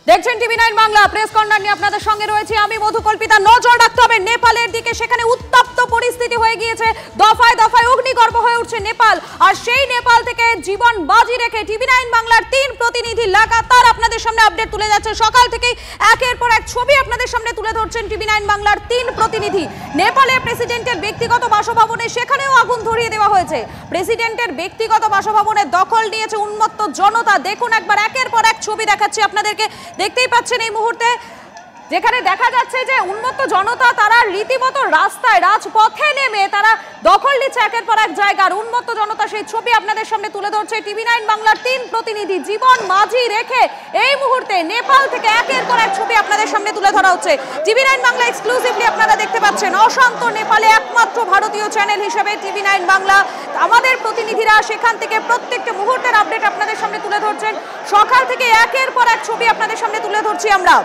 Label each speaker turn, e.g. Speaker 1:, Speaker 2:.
Speaker 1: দেখছেন TV 9 Bangla press corner নিয়ে আপনাদের সঙ্গে রয়েছে আমি মধুকল্পিতা। নজর রাখতে হবে নেপালের দিকে, সেখানে উত্তপ্ত পরিস্থিতি হয়ে গিয়েছে, দফায় দফায় অগ্নিগর্ভ হয়ে উঠছে নেপাল। আর সেই নেপাল থেকে জীবন বাজি রেখে টিভি 9 বাংলার 3 প্রতিনিধি লাগাতার আপনাদের সামনে আপডেট তুলে যাচ্ছে। সকাল থেকেই একের পর এক ছবি আপনাদের সামনে তুলে ধরছেন টিভি 9 বাংলার 3 প্রতিনিধি। নেপালের প্রেসিডেন্টের ব্যক্তিগত বাসভবনে সেখানেও আগুন ধরিয়ে দেওয়া হয়েছে। প্রেসিডেন্টের ব্যক্তিগত বাসভবনের দখল নিয়েছে উন্মত্ত জনতা। দেখুন একবার একের পর এক ছবি দেখাচ্ছি আপনাদেরকে। দেখতেই পাচ্ছেন এই মুহূর্তে যেখানে দেখা যাচ্ছে যে উন্মত্ত জনতা তারা রীতিমতো রাস্তায় রাজপথে নেমে তারা দখল নিচ্ছে একের পর এক জায়গার। উন্মত্ত জনতা সেই ছবি আপনাদের সামনে তুলে ধরছে টিভি 9 বাংলার 3 প্রতিনিধি। জীবন বাজি রেখে এই মুহূর্তে নেপাল থেকে একের পর এক ছবি আপনাদের সামনে তুলে ধরা হচ্ছে। টিভি 9 বাংলা এক্সক্লুসিভলি আপনারা দেখতে পাচ্ছেন। অশান্ত নেপালে একমাত্র ভারতীয় চ্যানেল হিসেবে টিভি 9 বাংলা, আমাদের প্রতিনিধিরা সেখান থেকে প্রত্যেকটা মুহূর্তের আপডেট আপনাদের সামনে তুলে ধরছেন। সকাল থেকে একের পর এক ছবি আপনাদের সামনে তুলে ধরছি আমরা।